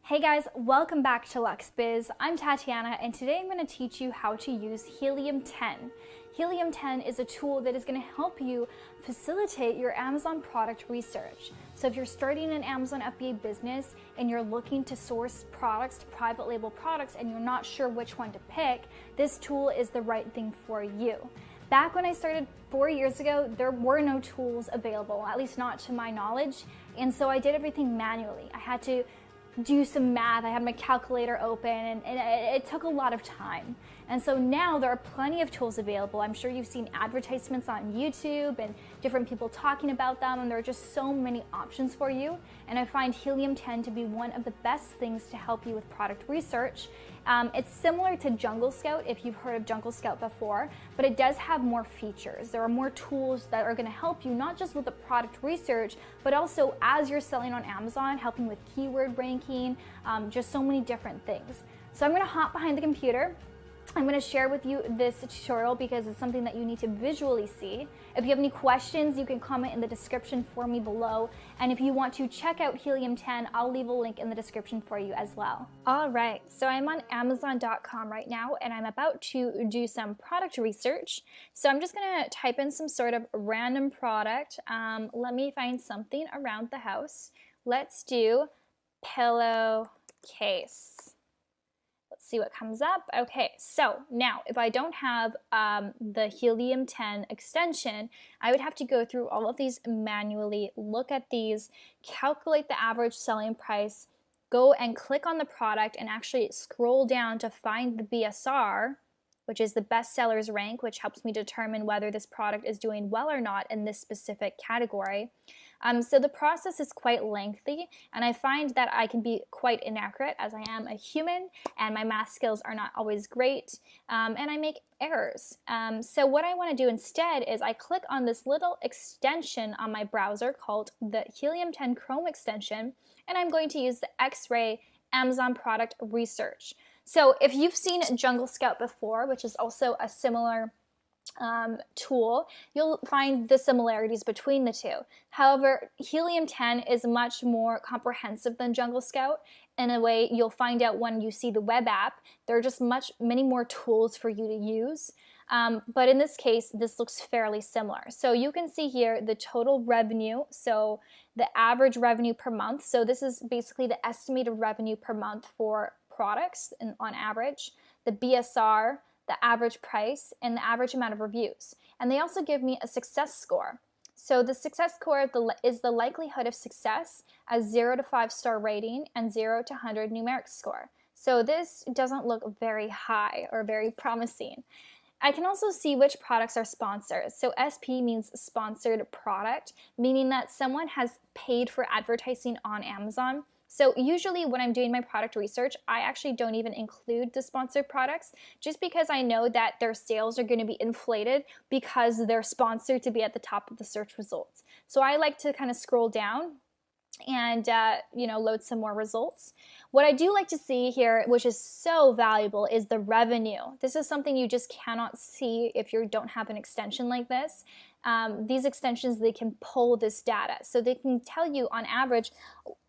Hey guys, welcome back to LuxBiz. I'm Tatiana and today I'm going to teach you how to use Helium 10. Helium 10 is a tool that is going to help you facilitate your Amazon product research. So if you're starting an Amazon FBA business and you're looking to source products, private label products, and you're not sure which one to pick, this tool is the right thing for you. Back when I started 4 years ago, there were no tools available, at least not to my knowledge, and so I did everything manually. I had to do some math, I had my calculator open, and it took a lot of time. And so now there are plenty of tools available. I'm sure you've seen advertisements on YouTube and different people talking about them, and there are just so many options for you. And I find Helium 10 to be one of the best things to help you with product research. It's similar to Jungle Scout, if you've heard of Jungle Scout before, but it does have more features. There are more tools that are going to help you not just with the product research, but also as you're selling on Amazon, helping with keyword ranking, just so many different things. So I'm going to hop behind the computer. I'm going to share with you this tutorial because it's something that you need to visually see. If you have any questions, you can comment in the description for me below. And if you want to check out Helium 10, I'll leave a link in the description for you as well. All right, so I'm on Amazon.com right now and I'm about to do some product research. So I'm just going to type in some sort of random product. Let me find something around the house. Let's do pillowcase. Let's see what comes up. Okay, so now if I don't have the Helium 10 extension, I would have to go through all of these manually, look at these, calculate the average selling price, go and click on the product and actually scroll down to find the BSR, which is the best sellers rank, which helps me determine whether this product is doing well or not in this specific category. So the process is quite lengthy, and I find that I can be quite inaccurate as I am a human and my math skills are not always great, and I make errors. So what I want to do instead is I click on this little extension on my browser called the Helium 10 Chrome extension, and I'm going to use the X-Ray Amazon Product Research. So if you've seen Jungle Scout before, which is also a similar tool, you'll find the similarities between the two. However, Helium 10 is much more comprehensive than Jungle Scout. In a way, you'll find out when you see the web app, there are just many more tools for you to use. But in this case, this looks fairly similar. So you can see here the total revenue, so the average revenue per month. So this is basically the estimated revenue per month for products on average, the BSR, the average price, and the average amount of reviews. And they also give me a success score. So the success score is the likelihood of success as 0 to 5-star rating and 0 to 100 numeric score. So this doesn't look very high or very promising. I can also see which products are sponsored. So SP means sponsored product, meaning that someone has paid for advertising on Amazon. So usually when I'm doing my product research, I actually don't even include the sponsored products just because I know that their sales are going to be inflated because they're sponsored to be at the top of the search results. So I like to kind of scroll down and load some more results. What I do like to see here, which is so valuable, is the revenue. This is something you just cannot see if you don't have an extension like this. These extensions, they can pull this data. So they can tell you on average,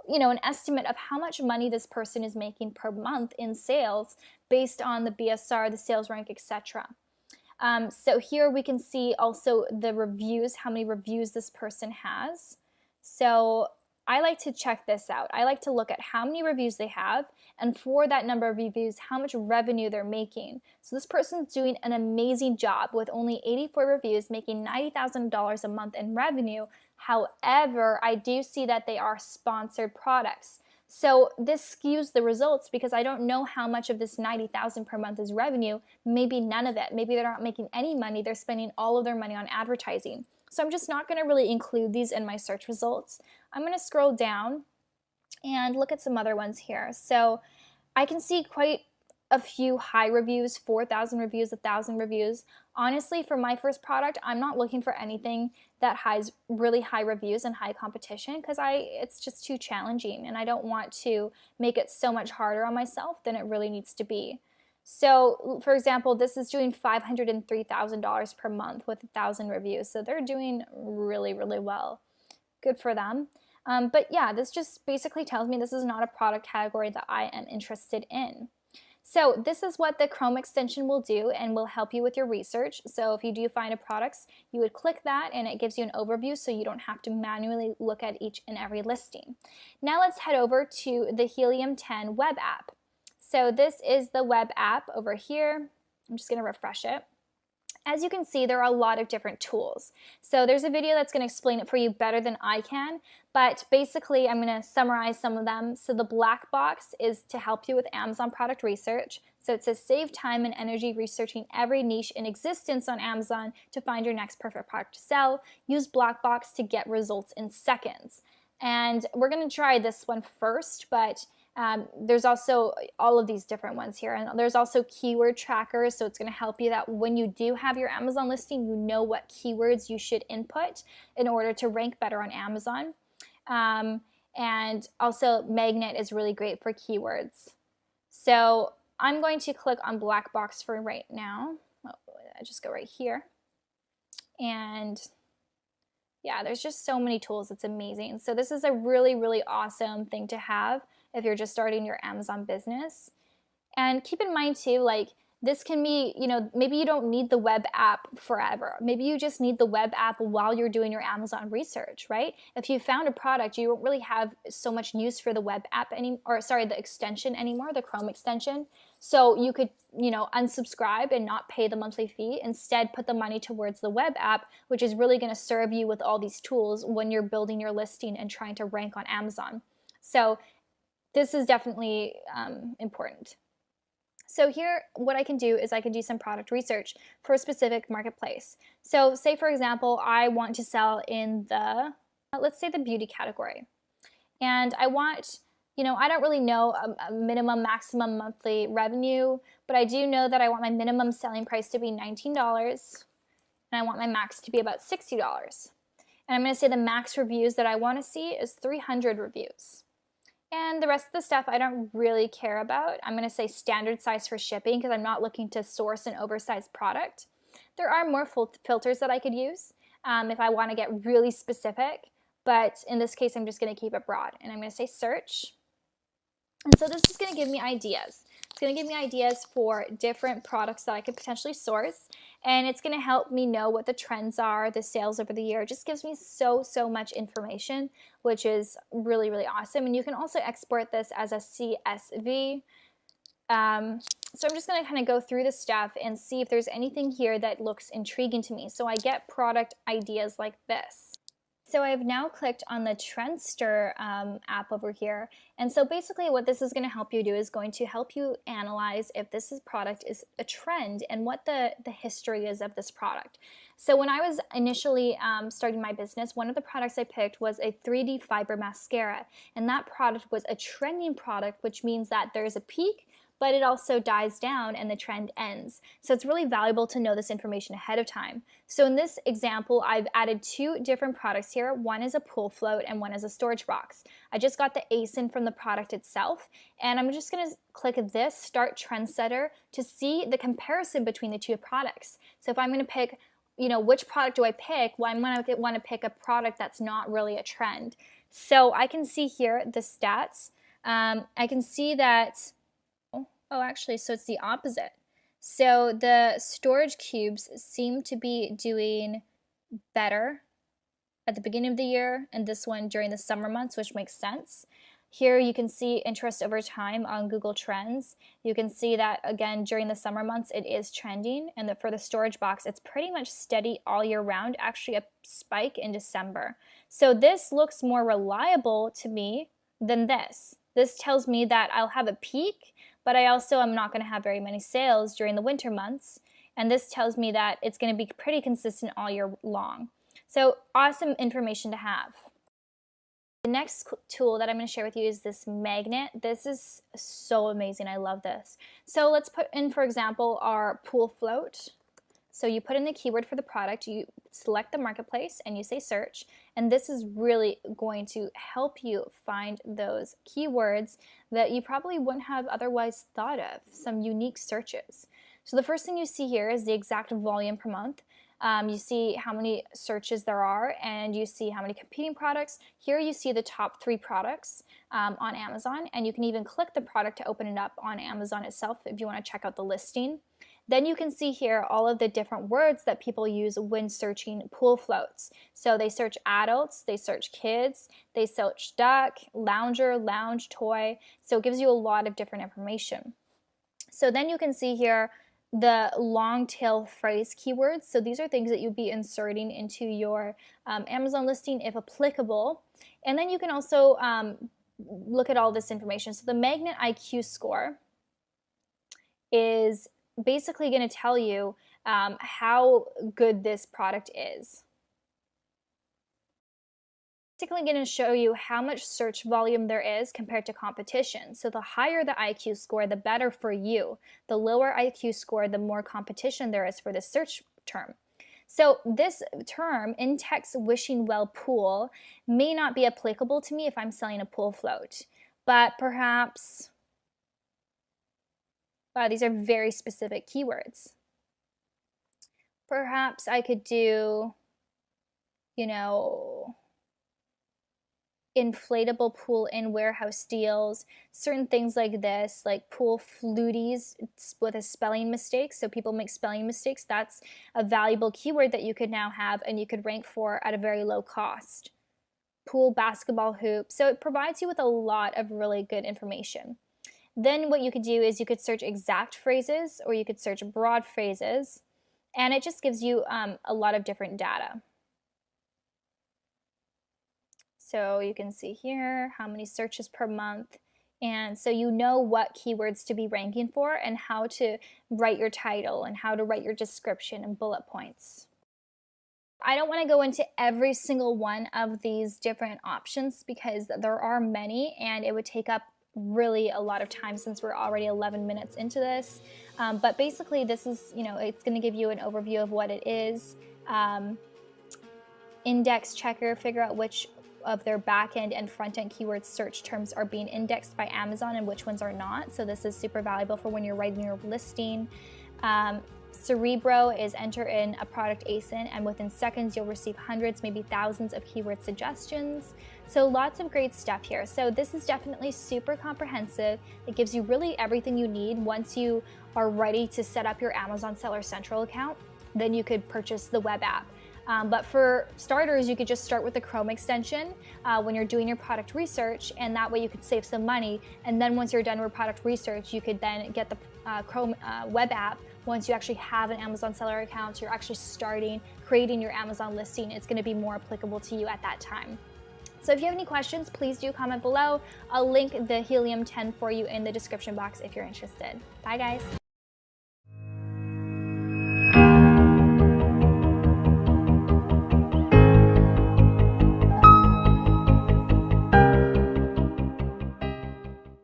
an estimate of how much money this person is making per month in sales based on the BSR, the sales rank, etc. So here we can see also the reviews, how many reviews this person has. So I like to check this out. I like to look at how many reviews they have, and for that number of reviews, how much revenue they're making. So this person's doing an amazing job with only 84 reviews, making $90,000 a month in revenue. However, I do see that they are sponsored products. So this skews the results because I don't know how much of this $90,000 per month is revenue, maybe none of it. Maybe they're not making any money, they're spending all of their money on advertising. So I'm just not going to really include these in my search results. I'm going to scroll down and look at some other ones here. So I can see quite a few high reviews, 4,000 reviews, 1,000 reviews. Honestly, for my first product, I'm not looking for anything that has really high reviews and high competition because it's just too challenging and I don't want to make it so much harder on myself than it really needs to be. So, for example, this is doing $503,000 per month with 1,000 reviews. So they're doing really, really well. Good for them. But yeah, this just basically tells me this is not a product category that I am interested in. So this is what the Chrome extension will do and will help you with your research. So if you do find a product, you would click that and it gives you an overview so you don't have to manually look at each and every listing. Now let's head over to the Helium 10 web app. So this is the web app over here. I'm just going to refresh it. As you can see, there are a lot of different tools. So there's a video that's going to explain it for you better than I can, but basically I'm going to summarize some of them. So the black box is to help you with Amazon product research. So it says save time and energy researching every niche in existence on Amazon to find your next perfect product to sell. Use black box to get results in seconds. And we're going to try this one first, but there's also all of these different ones here, and there's also keyword trackers, so it's going to help you that when you do have your Amazon listing, you know what keywords you should input in order to rank better on Amazon. And also Magnet is really great for keywords. So I'm going to click on black box for right now. I just go right here, and yeah, there's just so many tools. It's amazing. So this is a really, really awesome thing to have if you're just starting your Amazon business. And keep in mind too, like this can be, maybe you don't need the web app forever. Maybe you just need the web app while you're doing your Amazon research, right? If you found a product, you don't really have so much use for the web app the extension anymore, the Chrome extension. So you could, unsubscribe and not pay the monthly fee. Instead, put the money towards the web app, which is really going to serve you with all these tools when you're building your listing and trying to rank on Amazon. So this is definitely important. So here, what I can do is I can do some product research for a specific marketplace. So say, for example, I want to sell in the, let's say the beauty category. And I want, I don't really know a minimum, maximum monthly revenue, but I do know that I want my minimum selling price to be $19, and I want my max to be about $60. And I'm going to say the max reviews that I want to see is 300 reviews. And the rest of the stuff I don't really care about. I'm going to say standard size for shipping because I'm not looking to source an oversized product. There are more filters that I could use if I want to get really specific, but in this case I'm just going to keep it broad. And I'm going to say search. And so this is going to give me ideas. It's going to give me ideas for different products that I could potentially source, and it's going to help me know what the trends are, the sales over the year. It just gives me so much information, which is really, really awesome. And you can also export this as a CSV. So I'm just going to kind of go through the stuff and see if there's anything here that looks intriguing to me. So I get product ideas like this. So I've now clicked on the Trendster app over here. And so basically what this is going to help you do is going to help you analyze if this product is a trend and what the history is of this product. So when I was initially starting my business, one of the products I picked was a 3D fiber mascara. And that product was a trending product, which means that there's a peak, but it also dies down and the trend ends. So it's really valuable to know this information ahead of time. So in this example, I've added two different products here. One is a pool float and one is a storage box. I just got the ASIN from the product itself, and I'm just gonna click this Start Trendsetter to see the comparison between the two products. So if I'm gonna pick, which product do I pick? Well, I'm gonna wanna pick a product that's not really a trend. So I can see here the stats. I can see that actually, so it's the opposite. So the storage cubes seem to be doing better at the beginning of the year, and this one during the summer months, which makes sense. Here you can see interest over time on Google Trends. You can see that, again, during the summer months, it is trending, and that for the storage box, it's pretty much steady all year round, actually a spike in December. So this looks more reliable to me than this. This tells me that I'll have a peak, but I also am not going to have very many sales during the winter months. And this tells me that it's going to be pretty consistent all year long. So awesome information to have. The next tool that I'm going to share with you is this magnet. This is so amazing. I love this. So let's put in, for example, our pool float. So you put in the keyword for the product, you select the marketplace, and you say search. And this is really going to help you find those keywords that you probably wouldn't have otherwise thought of, some unique searches. So the first thing you see here is the exact volume per month. You see how many searches there are, and you see how many competing products. Here you see the top 3 products on Amazon, and you can even click the product to open it up on Amazon itself if you want to check out the listing. Then you can see here all of the different words that people use when searching pool floats. So they search adults, they search kids, they search duck, lounger, lounge, toy. So it gives you a lot of different information. So then you can see here the long tail phrase keywords. So these are things that you'd be inserting into your Amazon listing if applicable. And then you can also look at all this information. So the Magnet IQ score is basically going to tell you how good this product is. Basically going to show you how much search volume there is compared to competition. So the higher the IQ score, the better for you. The lower IQ score, the more competition there is for this search term. So this term, in-text wishing well pool, may not be applicable to me if I'm selling a pool float, but perhaps, wow, these are very specific keywords. Perhaps I could do, you know, inflatable pool in warehouse deals, certain things like this, like pool fluties with a spelling mistake. So people make spelling mistakes. That's a valuable keyword that you could now have and you could rank for at a very low cost. Pool basketball hoop. So it provides you with a lot of really good information. Then what you could do is you could search exact phrases or you could search broad phrases, and it just gives you a lot of different data. So you can see here how many searches per month, and so you know what keywords to be ranking for and how to write your title and how to write your description and bullet points. I don't want to go into every single one of these different options because there are many and it would take up really a lot of time since we're already 11 minutes into this. But basically this is, it's going to give you an overview of what it is. Index checker, figure out which of their back-end and front-end keyword search terms are being indexed by Amazon and which ones are not. So this is super valuable for when you're writing your listing. Cerebro is enter in a product ASIN, and within seconds you'll receive hundreds, maybe thousands of keyword suggestions. So lots of great stuff here. So this is definitely super comprehensive. It gives you really everything you need. Once you are ready to set up your Amazon Seller Central account, then you could purchase the web app. But for starters, you could just start with the Chrome extension when you're doing your product research, and that way you could save some money. And then once you're done with product research, you could then get the Chrome web app. Once you actually have an Amazon seller account, you're actually creating your Amazon listing. It's going to be more applicable to you at that time. So if you have any questions, please do comment below. I'll link the Helium 10 for you in the description box if you're interested. Bye guys.